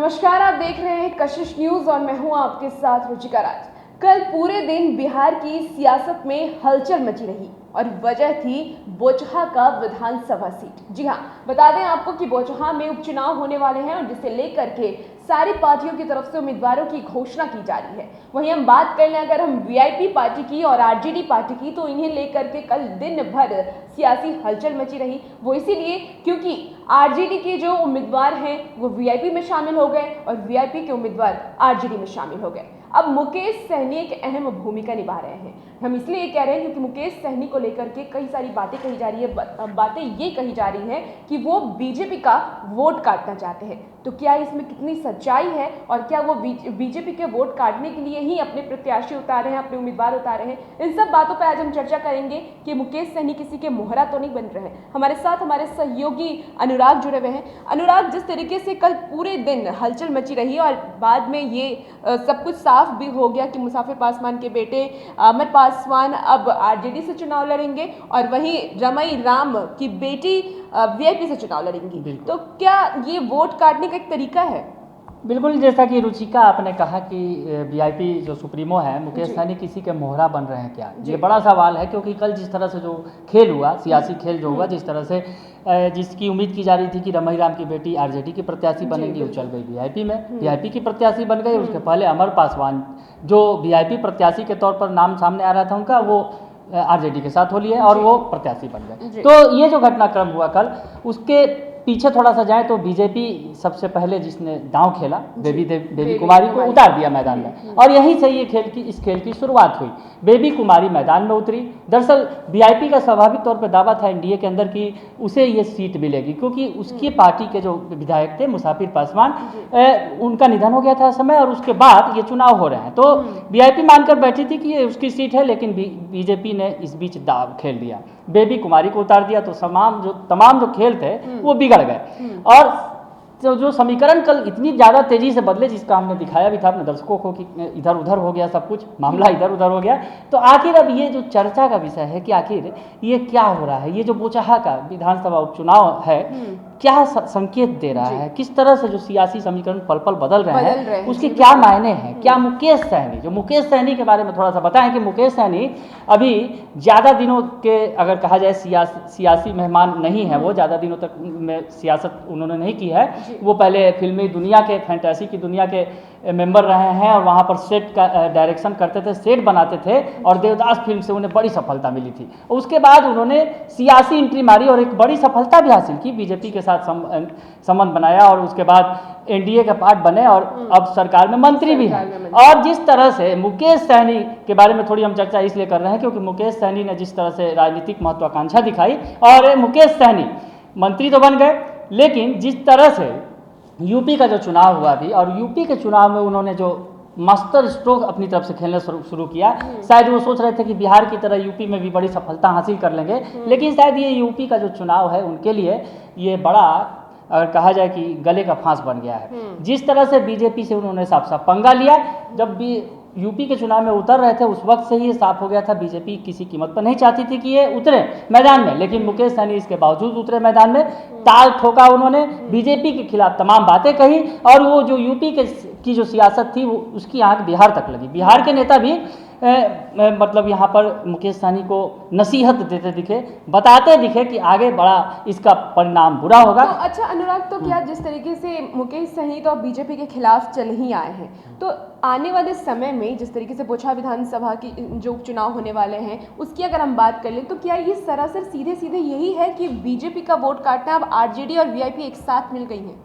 नमस्कार, आप देख रहे हैं कशिश न्यूज और मैं हूं आपके साथ रुचिका राज। कल पूरे दिन बिहार की सियासत में हलचल मची रही और वजह थी बोचहा का विधानसभा सीट। जी हां, बता दें आपको कि बोचहा में उपचुनाव होने वाले हैं और जिसे लेकर के सारी पार्टियों की तरफ से उम्मीदवारों की घोषणा की जा रही है। वहीं हम बात कर लें अगर हम वीआईपी पार्टी की और आरजेडी पार्टी की, तो इन्हें लेकर के कल दिन भर सियासी हलचल मची रही। वो इसीलिए क्योंकि आरजेडी के जो उम्मीदवार हैं वो वीआईपी में शामिल हो गए और वीआईपी के उम्मीदवार आरजेडी में शामिल हो गए। अब मुकेश सहनी एक अहम भूमिका निभा रहे हैं। हम इसलिए कह रहे हैं क्योंकि मुकेश सहनी को लेकर के कई सारी बातें कही जा रही है। बातें ये कही जा रही हैं कि वो बीजेपी का वोट काटना चाहते हैं। तो क्या इसमें कितनी सच्चाई है और क्या वो बीजेपी के वोट काटने के लिए ही अपने प्रत्याशी उतारे हैं, अपने उम्मीदवार उतारे हैं? इन सब बातों पर आज हम चर्चा करेंगे कि मुकेश सहनी किसी के मोहरा तो नहीं बन रहे हैं। हमारे साथ हमारे सहयोगी अनुराग जुड़े हुए हैं। अनुराग, जिस तरीके से कल पूरे दिन हलचल मची रही और बाद में ये सब कुछ साफ भी हो गया कि मुसाफिर पासवान के बेटे अमर पासवान अब आरजेडी से चुनाव लड़ेंगे और वहीं रमई राम की बेटी वीआईपी से चुनाव लड़ेंगी, तो क्या ये वोट काटने का एक तरीका है? बिल्कुल, जैसा कि रुचिका आपने कहा कि वीआईपी जो सुप्रीमो है मुकेश सहनी किसी के मोहरा बन रहे हैं क्या, ये बड़ा सवाल है। क्योंकि कल जिस तरह से जो खेल हुआ, सियासी खेल जो हुआ, जिस तरह से जिसकी उम्मीद की जा रही थी कि रमई राम की बेटी आरजेडी की प्रत्याशी बनेगी, वो चल गई वीआईपी में, वीआईपी की प्रत्याशी बन गई। उसके पहले अमर पासवान जो वीआईपी प्रत्याशी के तौर पर नाम सामने आ रहा था उनका, वो आरजेडी के साथ हो लिया और वो प्रत्याशी बन गए। तो ये जो घटनाक्रम हुआ कल, उसके पीछे थोड़ा सा जाए तो बीजेपी सबसे पहले जिसने दांव खेला बेबी कुमारी को उतार दिया मैदान में, और यहीं से ये इस खेल की शुरुआत हुई। बेबी कुमारी मैदान में उतरी। दरअसल वीआईपी का स्वाभाविक तौर पर दावा था एनडीए के अंदर कि उसे ये सीट मिलेगी, क्योंकि उसकी पार्टी के जो विधायक थे मुसाफिर पासवान, उनका निधन हो गया था समय, और उसके बाद ये चुनाव हो रहे हैं। तो वीआईपी मानकर बैठी थी कि ये उसकी सीट है, लेकिन बीजेपी ने इस बीच दाव खेल दिया, बेबी कुमारी को उतार दिया। तो तमाम जो खेल थे वो बिगड़ गए। और जो समीकरण कल इतनी ज़्यादा तेज़ी से बदले, जिसका हमने दिखाया भी था अपने दर्शकों को कि इधर उधर हो गया, सब कुछ मामला इधर उधर हो गया। तो आखिर अब ये जो चर्चा का विषय है कि आखिर ये क्या हो रहा है, ये जो बोचहा का विधानसभा उपचुनाव है क्या संकेत दे रहा है, किस तरह से जो सियासी समीकरण पल पल बदल रहे हैं उसके क्या मायने हैं। क्या मुकेश सहनी के बारे में थोड़ा सा बताएं कि मुकेश सहनी अभी ज़्यादा दिनों के, अगर कहा जाए, सियासी मेहमान नहीं है। वो ज़्यादा दिनों तक में सियासत उन्होंने नहीं की है। वो पहले फिल्मी दुनिया के, फैंटेसी की दुनिया के मेंबर रहे हैं और वहाँ पर सेट का डायरेक्शन करते थे, सेट बनाते थे, और देवदास फिल्म से उन्हें बड़ी सफलता मिली थी। उसके बाद उन्होंने सियासी एंट्री मारी और एक बड़ी सफलता भी हासिल की, बीजेपी के साथ संबंध बनाया और उसके बाद एनडीए का पार्ट बने और अब सरकार में मंत्री भी हैं। और जिस तरह से मुकेश सहनी के बारे में थोड़ी हम चर्चा इसलिए कर रहे हैं क्योंकि मुकेश सहनी ने जिस तरह से राजनीतिक महत्वाकांक्षा दिखाई, और मुकेश सहनी मंत्री तो बन गए, लेकिन जिस तरह से यूपी का जो चुनाव हुआ भी, और यूपी के चुनाव में उन्होंने जो मास्टर स्ट्रोक अपनी तरफ से खेलना शुरू किया, शायद वो सोच रहे थे कि बिहार की तरह यूपी में भी बड़ी सफलता हासिल कर लेंगे, लेकिन शायद ये यूपी का जो चुनाव है उनके लिए ये बड़ा, अगर कहा जाए कि गले का फांस बन गया है। जिस तरह से बीजेपी से उन्होंने साफ साफ पंगा लिया, जब भी यूपी के चुनाव में उतर रहे थे उस वक्त से ही साफ हो गया था बीजेपी किसी कीमत पर नहीं चाहती थी कि ये उतरे मैदान में, लेकिन मुकेश सहनी इसके बावजूद उतरे मैदान में। ताल ठोका उन्होंने, बीजेपी के खिलाफ तमाम बातें कही, और वो जो यूपी की जो सियासत थी वो उसकी आंख बिहार तक लगी। बिहार के नेता भी मतलब यहाँ पर मुकेश सहनी को नसीहत देते दिखे, बताते दिखे कि आगे बड़ा इसका परिणाम बुरा होगा। तो अच्छा अनुराग, तो क्या जिस तरीके से मुकेश सहनी तो अब बीजेपी के खिलाफ चल ही आए हैं, तो आने वाले समय में जिस तरीके से बोचहा विधानसभा की जो उपचुनाव होने वाले हैं उसकी अगर हम बात कर लें, तो क्या ये सरासर सीधे सीधे यही है कि बीजेपी का वोट काटना अब आरजेडी और वीआईपी एक साथ मिल गई हैं?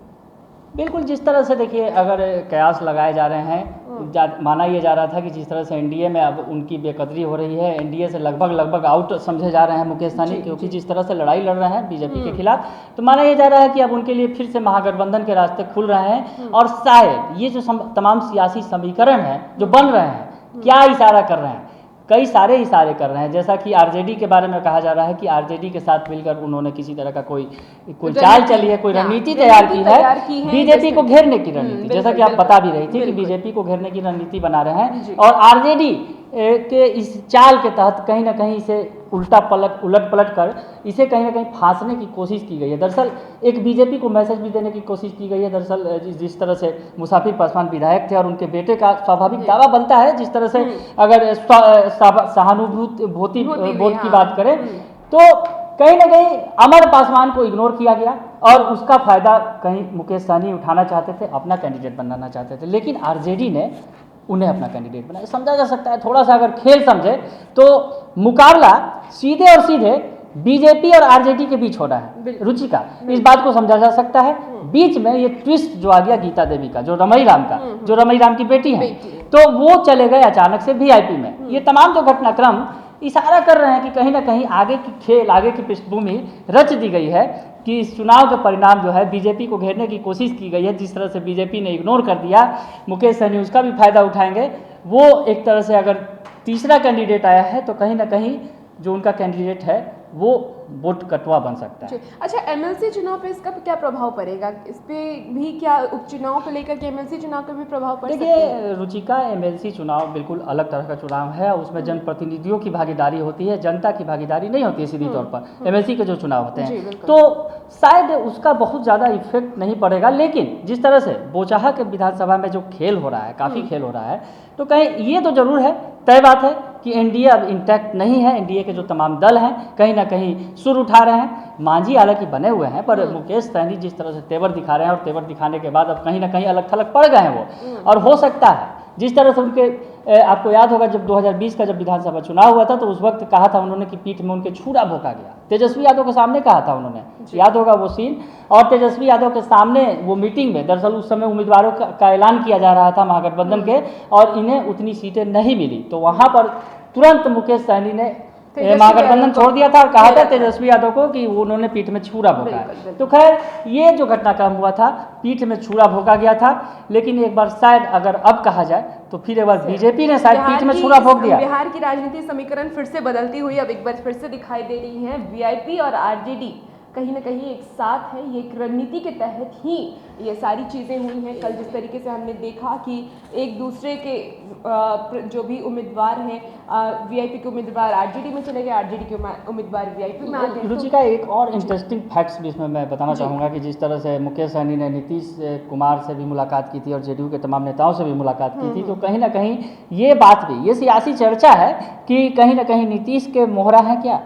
बिल्कुल, जिस तरह से देखिए, अगर कयास लगाए जा रहे हैं, माना यह जा रहा था कि जिस तरह से एनडीए में अब उनकी बेकदरी हो रही है, एनडीए से लगभग आउट समझे जा रहे हैं मुकेश सहनी, क्योंकि जिस तरह से लड़ाई लड़ रहे हैं बीजेपी के खिलाफ, तो माना यह जा रहा है कि अब उनके लिए फिर से महागठबंधन के रास्ते खुल रहे हैं। और शायद ये जो तमाम सियासी समीकरण हैं जो बन रहे हैं, क्या इशारा कर रहे हैं, कई सारे इशारे कर रहे हैं। जैसा कि आरजेडी के बारे में कहा जा रहा है कि आरजेडी के साथ मिलकर उन्होंने किसी तरह का कोई चाल चली है, कोई रणनीति तैयार की है बीजेपी को घेरने की रणनीति, जैसा कि आप बता भी रही थी कि बीजेपी को घेरने की रणनीति बना रहे हैं। और आरजेडी के इस चाल के तहत कहीं ना कहीं इसे उलट पलट कर इसे कहीं ना कहीं फांसने की कोशिश की गई है। दरअसल एक बीजेपी को मैसेज भी देने की कोशिश की गई है। दरअसल जिस तरह से मुसाफिर पासवान विधायक थे और उनके बेटे का स्वाभाविक दावा बनता है, जिस तरह से अगर सहानुभूति वोट की बात करें तो कहीं ना कहीं अमर पासवान को इग्नोर किया गया और उसका फायदा कहीं मुकेश सहनी उठाना चाहते थे, अपना कैंडिडेट बनाना चाहते थे, लेकिन आरजेडी ने उन्हें अपना कैंडिडेट बनाया। समझा जा सकता है, थोड़ा सा अगर खेल समझे तो मुकाबला सीधे और सीधे बीजेपी और आरजेडी के बीच हो रहा है। रुचिका, इस बात को समझा जा सकता है। बीच में ये ट्विस्ट जो आ गया गीता देवी का, जो रमई राम की बेटी है, तो वो चले गए अचानक से वीआईपी में। ये तमाम जो घटनाक्रम इशारा कर रहे हैं कि कहीं ना कहीं आगे की खेल, आगे की पृष्ठभूमि रच दी गई है कि इस चुनाव के परिणाम जो है बीजेपी को घेरने की कोशिश की गई है। जिस तरह से बीजेपी ने इग्नोर कर दिया, मुकेश सहनी उसका भी फायदा उठाएंगे। वो एक तरह से अगर तीसरा कैंडिडेट आया है तो कहीं ना कहीं जो उनका कैंडिडेट है वो वोट कटवा बन सकता है। अच्छा, एमएलसी चुनाव पे इसका क्या प्रभाव पड़ेगा? इस पे भी क्या उपचुनाव को लेकर के एमएलसी चुनाव पे भी प्रभाव पड़ सकता है? देखिए रुचिका, एमएलसी चुनाव बिल्कुल अलग तरह का चुनाव है। उसमें जनप्रतिनिधियों की भागीदारी होती है, जनता की भागीदारी नहीं होती है सीधी तौर पर। एमएलसी के जो चुनाव होते हैं तो शायद उसका बहुत ज़्यादा इफेक्ट नहीं पड़ेगा, लेकिन जिस तरह से बोचाहा के विधानसभा में जो खेल हो रहा है, काफ़ी खेल हो रहा है, तो कहीं ये तो जरूर है, तय बात है कि एनडीए अब इंटैक्ट नहीं है। एनडीए के जो तमाम दल हैं कहीं ना कहीं सुर उठा रहे हैं। मांझी हालांकि बने हुए हैं, पर मुकेश सहनी जिस तरह से तेवर दिखा रहे हैं और तेवर दिखाने के बाद अब कहीं ना कहीं अलग थलग पड़ गए हैं वो। और हो सकता है जिस तरह से उनके आपको याद होगा जब 2020 का जब विधानसभा चुनाव हुआ था तो उस वक्त कहा था उन्होंने कि पीठ में उनके छुरा भोंका गया। तेजस्वी यादव के सामने कहा था उन्होंने, याद होगा वो सीन। और तेजस्वी यादव के सामने वो मीटिंग में दरअसल उस समय उम्मीदवारों का ऐलान किया जा रहा था महागठबंधन के, और इन्हें उतनी सीटें नहीं मिली, तो वहाँ पर तुरंत मुकेश सहनी ने महागठबंधन छोड़ दिया था और कहा था तेजस्वी यादव को कि वो उन्होंने पीठ में छुरा भोंका है। तो खैर ये जो घटनाक्रम हुआ था, पीठ में छुरा भोंका गया था, लेकिन एक बार शायद अगर अब कहा जाए तो फिर एक बार बीजेपी ने शायद पीठ में छुरा भोंक दिया। बिहार की राजनीति समीकरण फिर से बदलती हुई अब एक बार फिर से दिखाई दे रही है। वीआईपी और आरजेडी कहीं ना कहीं एक साथ है। ये एक रणनीति के तहत ही ये सारी चीज़ें हुई हैं। कल जिस तरीके से हमने देखा कि एक दूसरे के जो भी उम्मीदवार हैं, वीआईपी के उम्मीदवार आरजेडी में चले गए, आरजेडी के उम्मीदवार वीआईपी में आ गए। रुचिका, एक और इंटरेस्टिंग फैक्ट्स भी इसमें मैं बताना चाहूँगा कि जिस तरह से मुकेश सहनी ने नीतीश कुमार से भी मुलाकात की थी और जेडीयू के तमाम नेताओं से भी मुलाकात की थी, तो कहीं ना कहीं ये बात भी, ये सियासी चर्चा है कि कहीं ना कहीं नीतीश के मोहरा है क्या,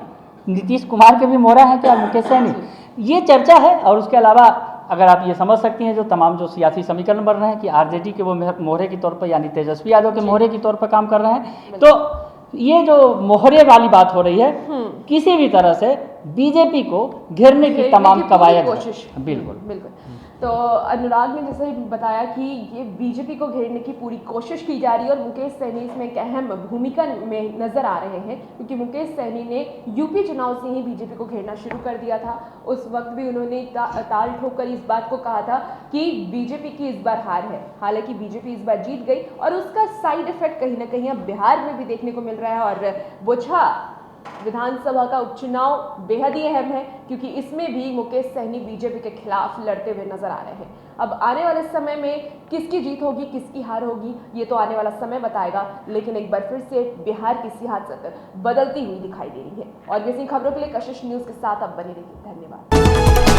नीतीश कुमार के भी मोहरा है क्या मुकेश सहनी, ये चर्चा है। और उसके अलावा अगर आप ये समझ सकती हैं जो तमाम जो सियासी समीकरण बन रहे हैं कि आरजेडी के वो मोहरे के तौर पर यानी तेजस्वी यादव के मोहरे के तौर पर काम कर रहे हैं, तो ये जो मोहरे वाली बात हो रही है किसी भी तरह से बीजेपी को घेरने की तमाम कवायद कोशिश। बिल्कुल। तो अनुराग ने जैसे बताया कि ये बीजेपी को घेरने की पूरी कोशिश की जा रही है और मुकेश सहनी इसमें एक अहम भूमिका में नजर आ रहे हैं, क्योंकि मुकेश सहनी ने यूपी चुनाव से ही बीजेपी को घेरना शुरू कर दिया था। उस वक्त भी उन्होंने ताल ठोककर इस बात को कहा था कि बीजेपी की इस बार हार है। हालांकि बीजेपी इस बार जीत गई और उसका साइड इफेक्ट कहीं ना कहीं अब बिहार में भी देखने को मिल रहा है। और बोचहा विधानसभा का उपचुनाव बेहद ही अहम है, क्योंकि इसमें भी मुकेश सहनी बीजेपी के खिलाफ लड़ते हुए नजर आ रहे हैं। अब आने वाले समय में किसकी जीत होगी, किसकी हार होगी, ये तो आने वाला समय बताएगा। लेकिन एक बार फिर से बिहार की सियासत बदलती हुई दिखाई दे रही है। और ऐसी खबरों के लिए कशिश न्यूज के साथ आप बने रहिए। धन्यवाद।